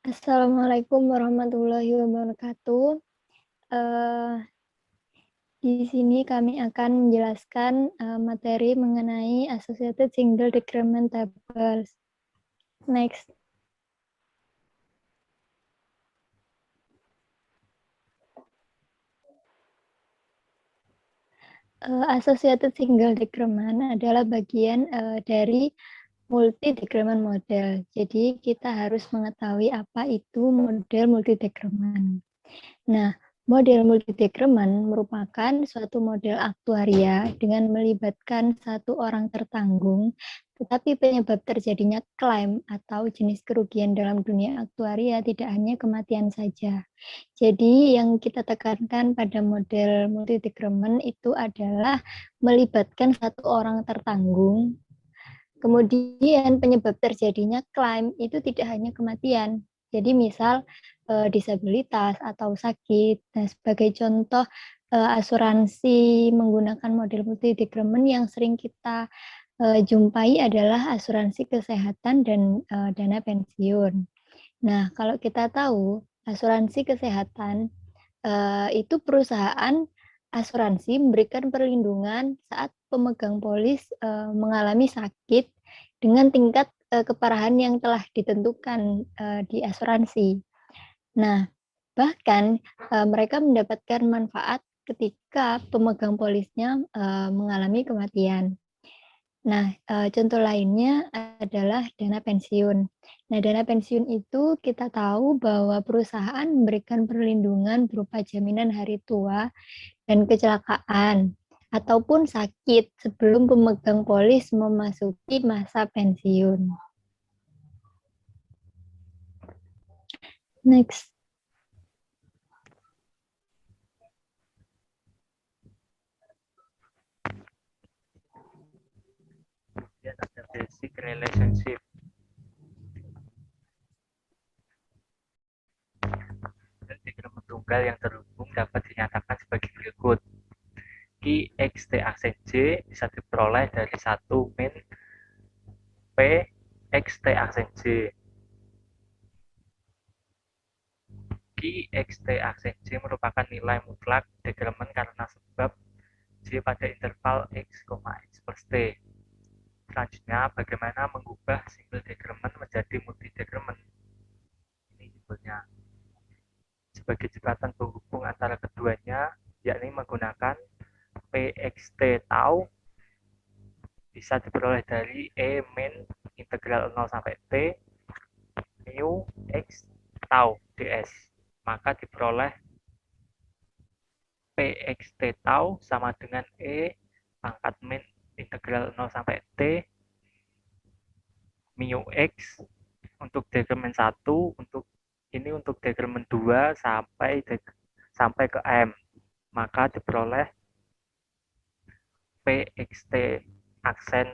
Assalamualaikum warahmatullahi wabarakatuh. Eee, di sini kami akan menjelaskan, materi mengenai Associated Single Decrement Tables. Next. Associated Single Decrement adalah bagian, dari multi decrement model. Jadi kita harus mengetahui apa itu model multi decrement. Nah, model multi-decrement merupakan suatu model aktuaria dengan melibatkan satu orang tertanggung, tetapi penyebab terjadinya klaim atau jenis kerugian dalam dunia aktuaria tidak hanya kematian saja. Jadi yang kita tekankan pada model multi-decrement itu adalah melibatkan satu orang tertanggung. Kemudian penyebab terjadinya klaim itu tidak hanya kematian. Jadi misal disabilitas atau sakit. Nah, sebagai contoh asuransi menggunakan model multi decrement yang sering kita jumpai adalah asuransi kesehatan dan dana pensiun. Nah, kalau kita tahu asuransi kesehatan itu perusahaan asuransi memberikan perlindungan saat pemegang polis, mengalami sakit dengan tingkat, keparahan yang telah ditentukan, di asuransi. Nah, bahkan, mereka mendapatkan manfaat ketika pemegang polisnya, mengalami kematian. Nah, contoh lainnya adalah dana pensiun. Nah, dana pensiun itu kita tahu bahwa perusahaan memberikan perlindungan berupa jaminan hari tua dan kecelakaan ataupun sakit sebelum pemegang polis memasuki masa pensiun. Next. Kemudian ada basic relationship. Diagram tunggal yang terhubung dapat dinyatakan sebagai berikut. Q X T aksen J bisa diperoleh dari 1 min P X T aksen J. Q X T aksen J merupakan nilai mutlak decrement karena sebab J pada interval X, X plus T. Selanjutnya, bagaimana mengubah single decrement menjadi multi decrement? Ini simpelnya. Sebagai jembatan penghubung antara keduanya, yakni menggunakan PXT tau bisa diperoleh dari E min integral 0 sampai T mu X tau ds. Maka diperoleh PXT tau sama dengan E pangkat min integral 0 sampai T mu X untuk decrement 1, untuk decrement 2 sampai ke M. Maka diperoleh PXT aksen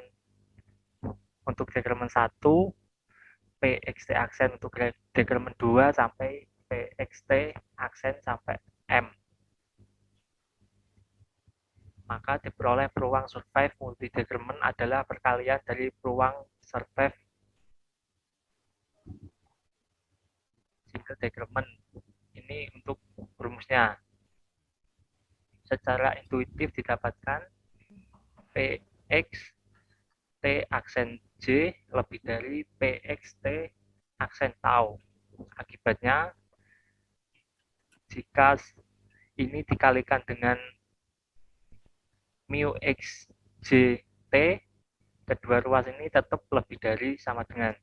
untuk decrement 1, PXT aksen untuk decrement 2 sampai PXT aksen sampai M. Maka diperoleh peluang survive multi decrement adalah perkalian dari peluang survive single decrement. Ini untuk rumusnya. Secara intuitif didapatkan PX T aksen J lebih dari PXT aksen tau. Akibatnya, jika ini dikalikan dengan mu X J T, kedua ruas ini tetap lebih dari sama dengan.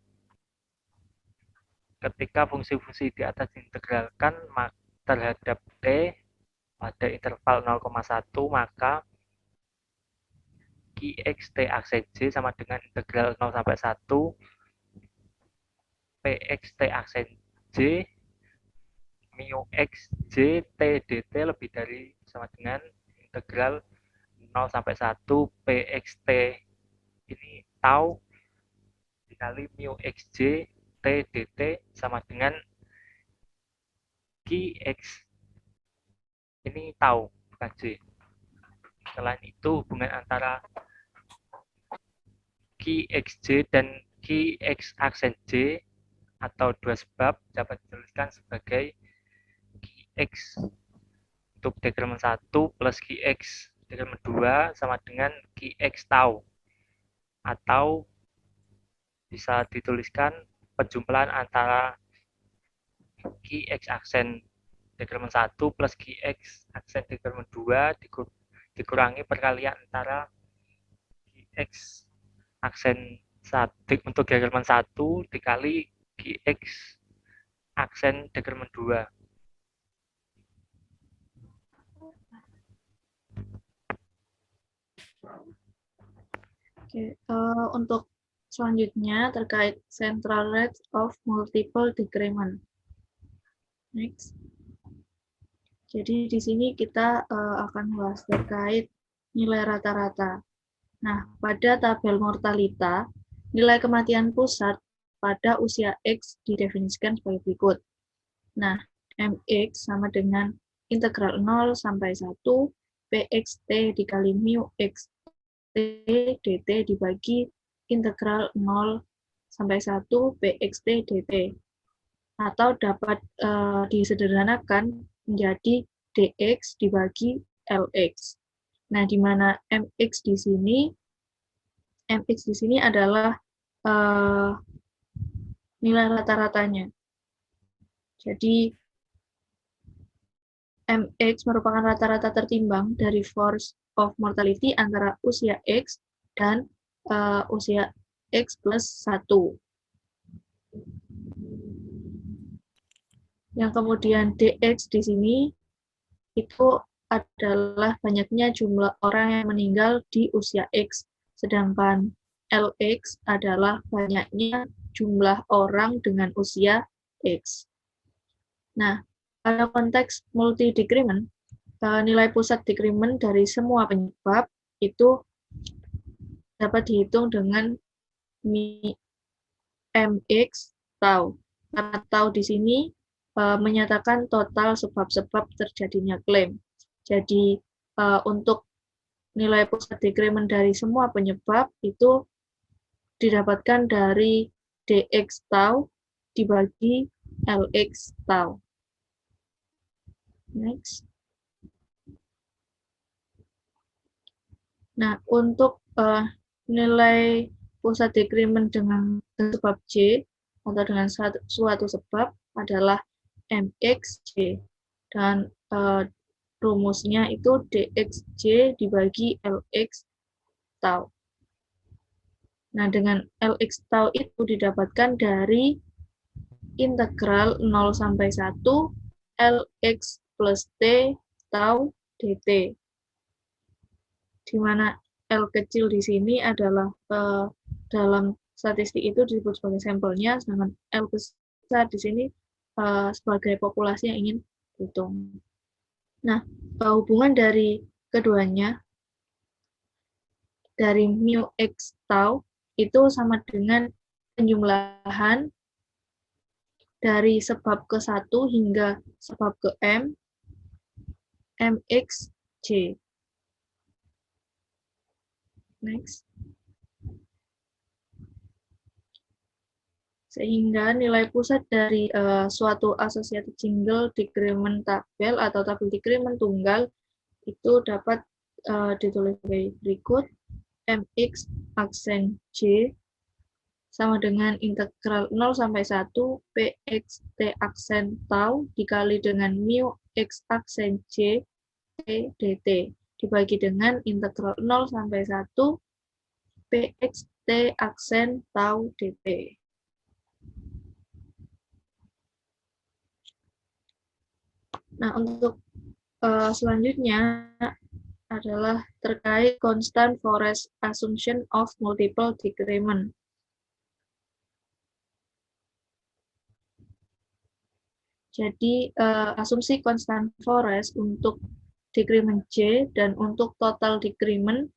Ketika fungsi-fungsi di atas diintegralkan terhadap T pada interval 0,1, maka Qx T aksen J sama dengan integral 0 sampai 1 Px T aksen J mu X J T dt lebih dari sama dengan integral 0 sampai 1 Px T ini tau dikali mu X J T dt sama dengan Qx ini tau bukan J. Selain itu hubungan antara Qxj dan Qx aksen J atau dua sebab dapat dituliskan sebagai Qx untuk dekremen 1 plus Qx dekremen 2 sama dengan Qx tau, atau bisa dituliskan penjumlahan antara Qx aksen dekremen 1 plus Qx aksen dekremen 2 dikurangi perkalian antara Qx aksen 1 untuk dekremen 1 dikali Qx aksen dekremen 2. Oke, untuk selanjutnya terkait central rate of multiple decrement. Next. Jadi di sini kita akan bahas terkait nilai rata-rata. Nah, pada tabel mortalita, nilai kematian pusat pada usia X didefinisikan sebagai berikut. Nah, MX sama dengan integral 0 sampai 1 PXT dikali mu X dt dibagi integral 0 sampai 1 pxt dt, atau dapat disederhanakan menjadi dx dibagi lx. Nah, di mana mx di sini adalah nilai rata-ratanya. Jadi mx merupakan rata-rata tertimbang dari force of mortality antara usia X dan usia X plus 1. Yang kemudian dx di sini itu adalah banyaknya jumlah orang yang meninggal di usia X, sedangkan Lx adalah banyaknya jumlah orang dengan usia X. Nah, pada konteks multi-decrement, nilai pusat decrement dari semua penyebab itu dapat dihitung dengan mx tau. Karena tau di sini menyatakan total sebab-sebab terjadinya klaim. Jadi untuk nilai pusat decrement dari semua penyebab itu didapatkan dari dx tau dibagi lx tau. Next. Nah, untuk nilai pusat decrement dengan sebab J atau dengan suatu sebab adalah mxj, dan rumusnya itu dxj dibagi lx tau. Nah, dengan lx tau itu didapatkan dari integral 0 sampai 1 lx plus t tau dt, di mana L kecil di sini adalah dalam statistik itu disebut sebagai sampelnya, sedangkan L besar di sini sebagai populasi yang ingin dihitung. Nah, hubungan dari keduanya dari mu x tau itu sama dengan penjumlahan dari sebab ke 1 hingga sebab ke m, mxj. Next. Sehingga nilai pusat dari suatu associated single decrement tabel atau tabel decrement tunggal itu dapat ditulis sebagai berikut. Mx aksen J sama dengan integral 0 sampai 1 pxt aksen tau dikali dengan mu x aksen J t dt dibagi dengan integral 0 sampai 1 pxt aksen tau dt. Nah, untuk selanjutnya adalah terkait constant forest assumption of multiple decrement. Jadi, asumsi constant forest untuk decrement J dan untuk total decrement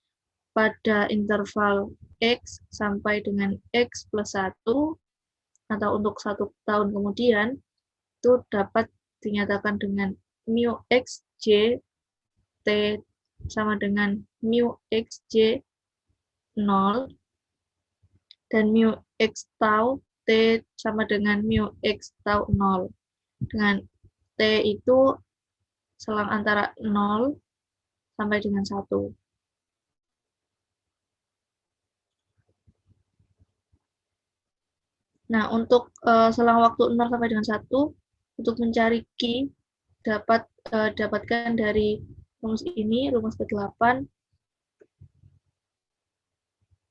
pada interval X sampai dengan X plus 1 atau untuk 1 tahun kemudian itu dapat dinyatakan dengan mu xj t sama dengan mu xj 0 dan mu x tau T sama dengan mu X tau 0. Dengan T itu selang antara 0 sampai dengan 1. Nah, untuk selang waktu 0 sampai dengan 1, untuk mencari Q, dapatkan dari rumus ini, rumus ke-8,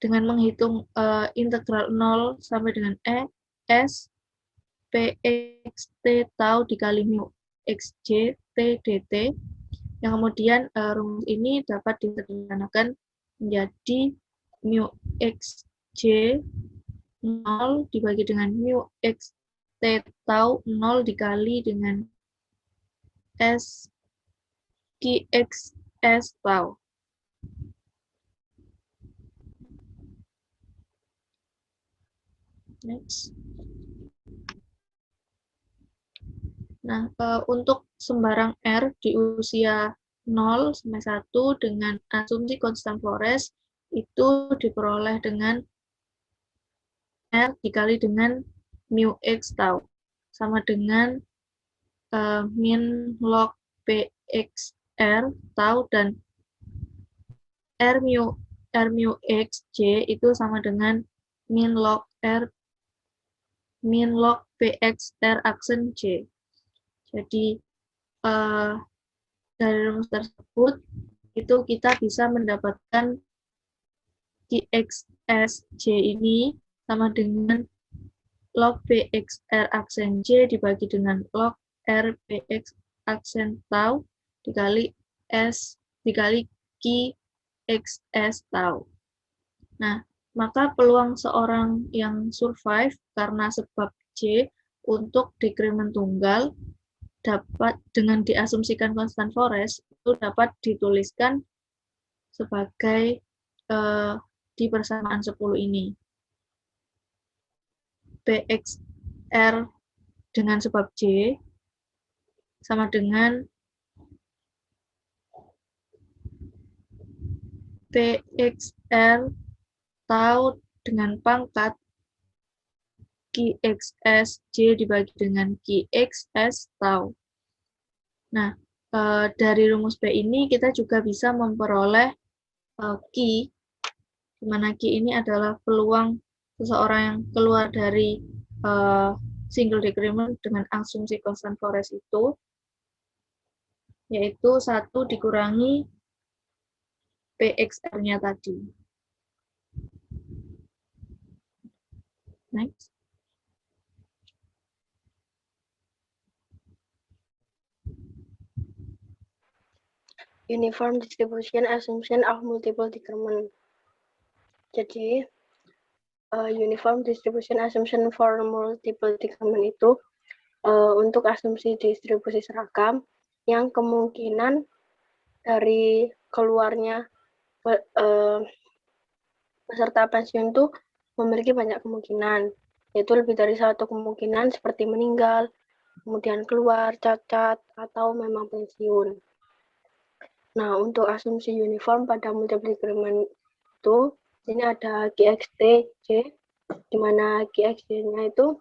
dengan menghitung integral 0 sampai dengan S, PXT tau dikali mu XJ T dt, yang kemudian rumus ini dapat disederhanakan menjadi mu XJ 0 dibagi dengan mu X T tau 0 dikali dengan S QX S tau. Next. Nah, untuk sembarang R di usia 0 sampai 1 dengan asumsi konstan Flores itu diperoleh dengan R dikali dengan mu X tau, sama dengan min log PX R tau, dan R mu X J itu sama dengan min log PX R aksen J. Jadi dari rumus tersebut itu kita bisa mendapatkan QXSJ ini sama dengan log PXR aksen J dibagi dengan log RPX aksen tau dikali S dikali QXS tau. Nah, maka peluang seorang yang survive karena sebab J untuk dekremen tunggal dapat dengan diasumsikan konstan Flores itu dapat dituliskan sebagai di persamaan 10 ini. PXR dengan sebab J sama dengan PXR tau dengan pangkat QXS J dibagi dengan QXS tau. Nah, dari rumus B ini kita juga bisa memperoleh Q, di mana Q ini adalah peluang seseorang yang keluar dari single decrement dengan asumsi konstan Flores itu, yaitu 1 dikurangi PXR-nya tadi. Next. Uniform distribution assumption of multiple decrement. Jadi, uniform distribution assumption for multiple decrement itu untuk asumsi distribusi seragam yang kemungkinan dari keluarnya peserta pensiun itu memiliki banyak kemungkinan, yaitu lebih dari satu kemungkinan seperti meninggal, kemudian keluar, cacat, atau memang pensiun. Nah, untuk asumsi uniform pada multiple decrement itu, ini ada QXT-J, di mana QXT-nya itu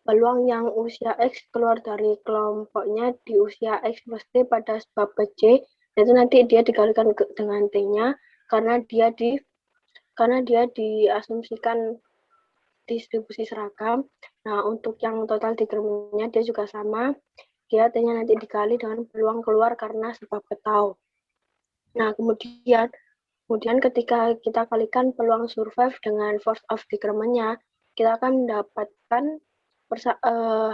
peluang yang usia X keluar dari kelompoknya di usia X plus T pada sebab J, itu nanti dia dikalikan dengan T-nya, karena dia diasumsikan distribusi seragam. Nah, untuk yang total decrement-nya dia juga sama, dia T-nya nanti dikali dengan peluang keluar karena sebab ketau. Nah, kemudian ketika kita kalikan peluang survive dengan force of decrement-nya, kita akan mendapatkan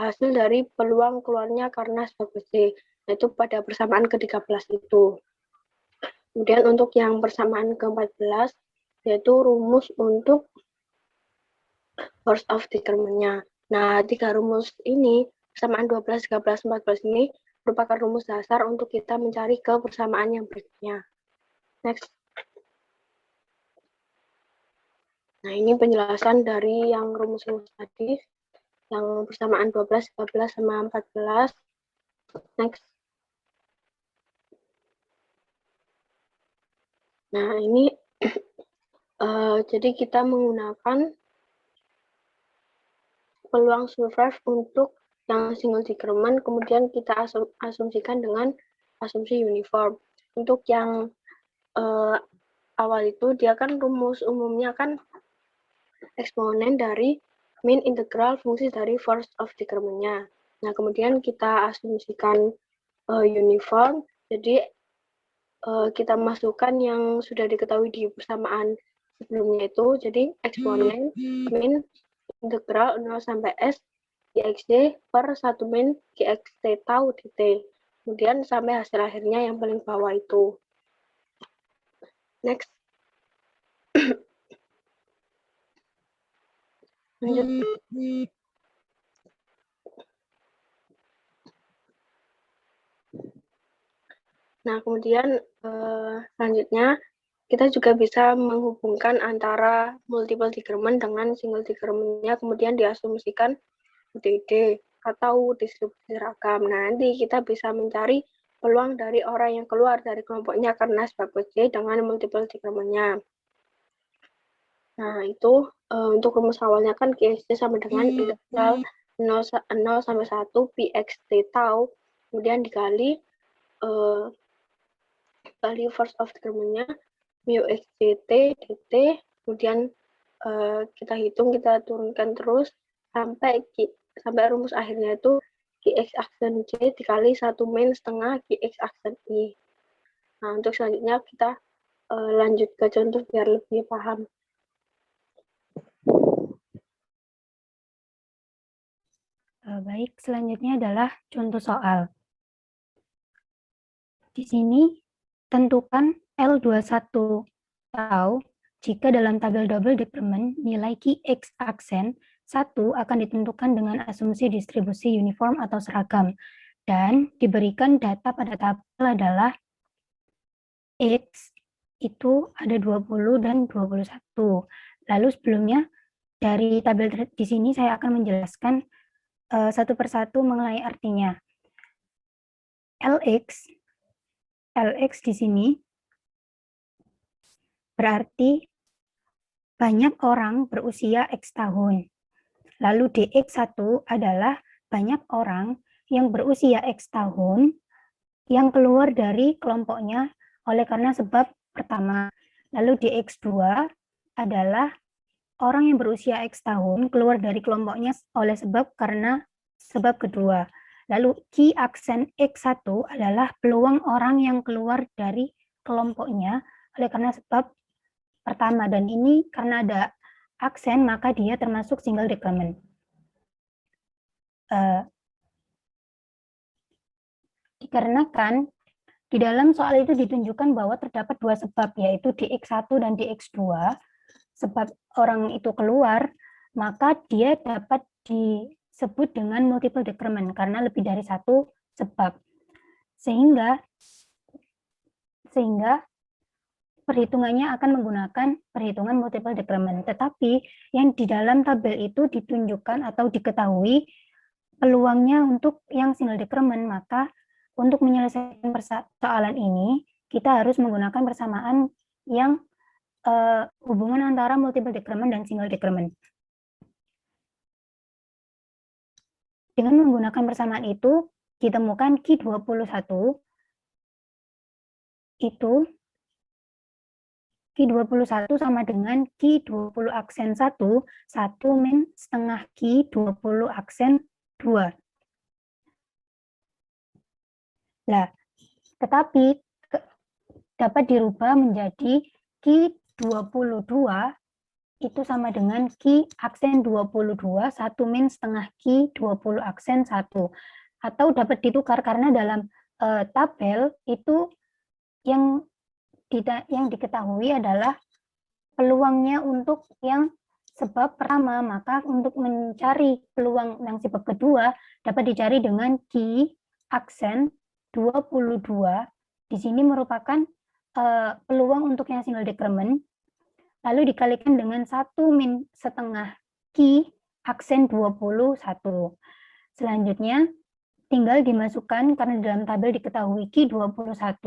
hasil dari peluang keluarnya karena sebab C, yaitu pada persamaan ke-13 itu. Kemudian untuk yang persamaan ke-14, yaitu rumus untuk force of decrement-nya. Nah, 3 rumus ini, persamaan 12, 13, 14 ini merupakan rumus dasar untuk kita mencari ke persamaan yang berikutnya. Next. Nah, ini penjelasan dari yang rumus-rumus tadi, yang persamaan 12, 13, sama 14. Next. Nah, ini jadi kita menggunakan peluang survive untuk yang single decrement, kemudian kita asumsikan dengan asumsi uniform. Untuk yang awal itu, dia kan rumus umumnya kan eksponen dari min integral fungsi dari first of decrement-nya. Nah, kemudian kita asumsikan uniform, jadi kita masukkan yang sudah diketahui di persamaan sebelumnya itu, jadi eksponen min integral 0 sampai S GXD per 1 min GXT tau dt. Kemudian sampai hasil akhirnya yang paling bawah itu. Next. Lanjut. Nah, kemudian selanjutnya kita juga bisa menghubungkan antara multiple decrement dengan single decrement-nya, kemudian diasumsikan UTD atau distribusi seragam. Nah, nanti kita bisa mencari peluang dari orang yang keluar dari kelompoknya karena sebab J dengan multiple decrement-nya. Nah, itu untuk rumus awalnya kan GSD sama dengan integral 0 sampai 1 PXT tau, kemudian dikali value first of decrement-nya mu xdt dt, kemudian kita hitung, kita turunkan terus sampai rumus akhirnya itu Gx aksen J dikali 1 min setengah Gx aksen I. Nah, untuk selanjutnya kita lanjut ke contoh biar lebih paham. Baik, selanjutnya adalah contoh soal. Di sini tentukan L21 tau jika dalam tabel double decrement nilai Qx aksen 1 akan ditentukan dengan asumsi distribusi uniform atau seragam dan diberikan data pada tabel adalah X itu ada 20 dan 21. Lalu sebelumnya dari tabel di sini saya akan menjelaskan satu persatu mengenai artinya. LX di sini berarti banyak orang berusia X tahun. Lalu DX1 adalah banyak orang yang berusia X tahun yang keluar dari kelompoknya oleh karena sebab pertama. Lalu DX2 adalah orang yang berusia X tahun keluar dari kelompoknya oleh karena sebab kedua. Lalu Q aksen X1 adalah peluang orang yang keluar dari kelompoknya oleh karena sebab pertama, dan ini karena ada aksen maka dia termasuk single decrement. Dikarenakan di dalam soal itu ditunjukkan bahwa terdapat dua sebab, yaitu DX1 dan DX2, sebab orang itu keluar, maka dia dapat disebut dengan multiple decrement karena lebih dari satu sebab. Sehingga perhitungannya akan menggunakan perhitungan multiple decrement. Tetapi yang di dalam tabel itu ditunjukkan atau diketahui peluangnya untuk yang single decrement, maka untuk menyelesaikan persoalan ini, kita harus menggunakan persamaan yang hubungan antara multiple decrement dan single decrement. Dengan menggunakan persamaan itu, ditemukan Q21 itu Q21 sama dengan Q20 aksen 1, 1 min setengah Q20 aksen 2. Nah, tetapi dapat dirubah menjadi Q22 itu sama dengan Q aksen 22, 1 min setengah Q20 aksen 1. Atau dapat ditukar karena dalam tabel itu yang diketahui adalah peluangnya untuk yang sebab pertama, maka untuk mencari peluang yang sebab kedua dapat dicari dengan Q aksen 22. Di sini merupakan peluang untuk yang single decrement, lalu dikalikan dengan 1 min setengah Q aksen 21. Selanjutnya tinggal dimasukkan karena dalam tabel diketahui Q21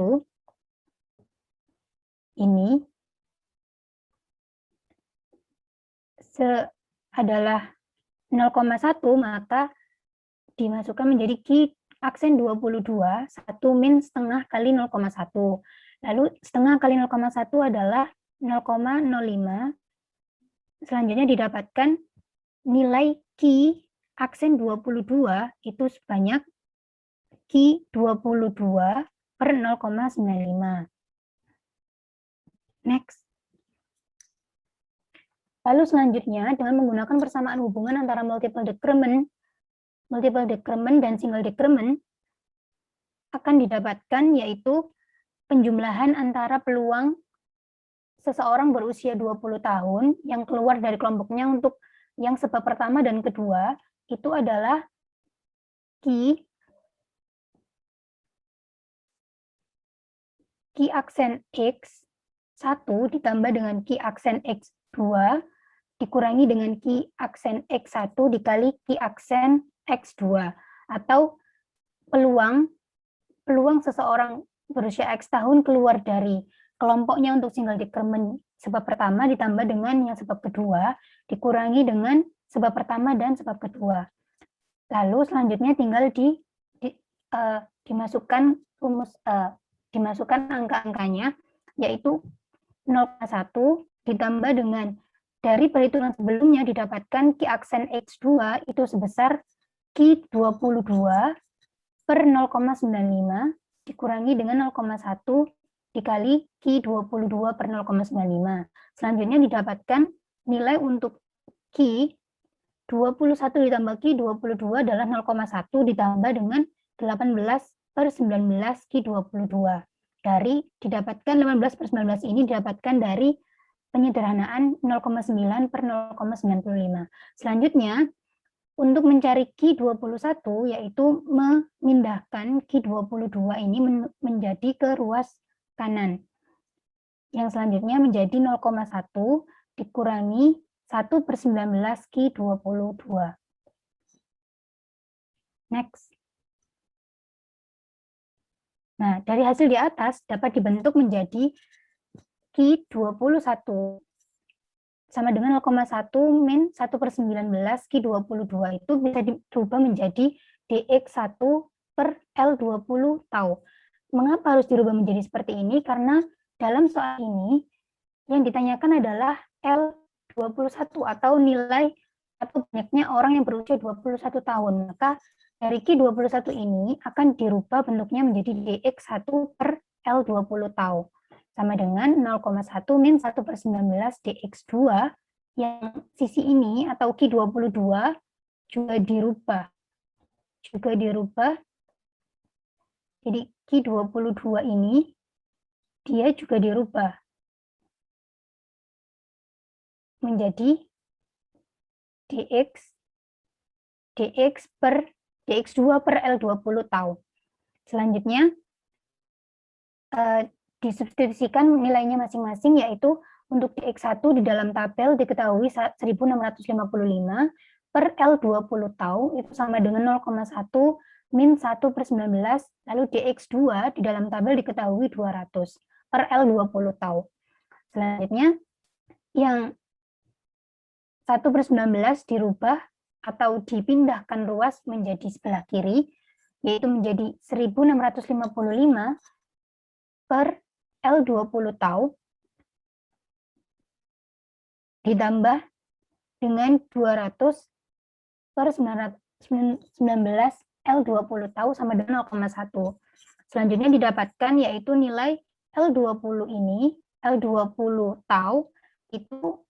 ini adalah 0,1 maka dimasukkan menjadi Q aksen 22, 1 min setengah kali 0,1. Lalu setengah kali 0,1 adalah 0,05. Selanjutnya didapatkan nilai Q aksen 22 itu sebanyak Q 22 per 0,95. Next. Lalu selanjutnya dengan menggunakan persamaan hubungan antara multiple decrement dan single decrement akan didapatkan yaitu penjumlahan antara peluang seseorang berusia 20 tahun yang keluar dari kelompoknya untuk yang sebab pertama dan kedua itu adalah Q aksen X1 ditambah dengan Q aksen X2 dikurangi dengan Q aksen X1 dikali Q aksen X2 atau peluang seseorang berusia X tahun keluar dari kelompoknya untuk single decrement sebab pertama ditambah dengan yang sebab kedua dikurangi dengan sebab pertama dan sebab kedua. Lalu selanjutnya tinggal dimasukkan angka-angkanya yaitu 0,1 ditambah dengan dari perhitungan sebelumnya didapatkan Q aksen X2 itu sebesar Q 22 per 0,95 dikurangi dengan 0,1 dikali Q 22 per 0,95. Selanjutnya didapatkan nilai untuk Q 21 ditambah Q 22 adalah 0,1 ditambah dengan 18 per 19 Q 22. Dari didapatkan 18 per 19 ini didapatkan dari penyederhanaan 0,9 per 0,95. Selanjutnya, untuk mencari Q 21 yaitu memindahkan Q 22 ini menjadi ke ruas kanan. Yang selanjutnya menjadi 0,1 dikurangi 1 per 19 Q 22. Next. Nah, dari hasil di atas dapat dibentuk menjadi Q 21 sama dengan 0,1 min 1 per 19 Q 22 itu bisa dirubah menjadi DX1 per L20 tau. Mengapa harus dirubah menjadi seperti ini? Karena dalam soal ini yang ditanyakan adalah L21 atau nilai atau banyaknya orang yang berusia 21 tahun. Maka dari Q21 ini akan dirubah bentuknya menjadi DX1 per L20 tau. Sama dengan 0,1 min 1 per 19 DX2 yang sisi ini atau Q22 juga dirubah. Jadi Q22 ini dia juga dirubah menjadi DX2 per L20 tau. Selanjutnya disubstitusikan nilainya masing-masing yaitu untuk DX1 di dalam tabel diketahui 1655 per L20 tau itu sama dengan 0,1 min 1 per 19 lalu DX2 di dalam tabel diketahui 200 per L20 tau. Selanjutnya yang 1 per 19 dirubah atau dipindahkan ruas menjadi sebelah kiri yaitu menjadi 1655 per L20 tau ditambah dengan 200 per 19 L20 tau sama dengan 0,1. Selanjutnya didapatkan yaitu nilai L20 ini, L20 tau itu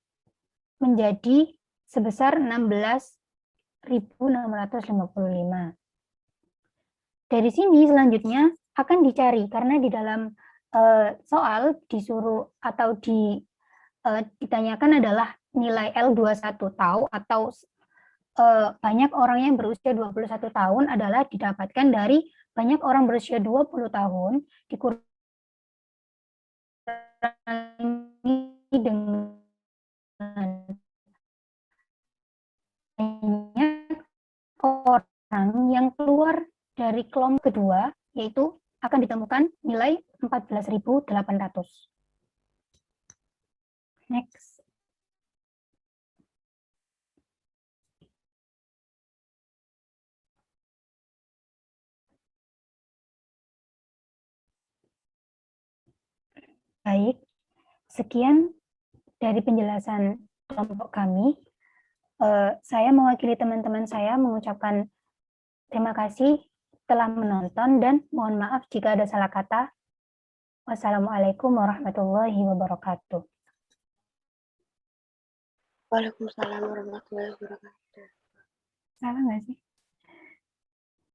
menjadi sebesar 16.655. Dari sini selanjutnya akan dicari karena di dalam soal disuruh atau ditanyakan adalah nilai L21 tau atau banyak orang yang berusia 21 tahun adalah didapatkan dari banyak orang berusia 20 tahun dikurangi dengan banyak orang yang keluar dari kelompok kedua yaitu akan ditemukan nilai 14.800. Next. Baik, sekian dari penjelasan kelompok kami. Saya mewakili teman-teman saya mengucapkan terima kasih telah menonton dan mohon maaf jika ada salah kata. Wassalamualaikum warahmatullahi wabarakatuh. Waalaikumsalam warahmatullahi wabarakatuh. Salah nggak sih?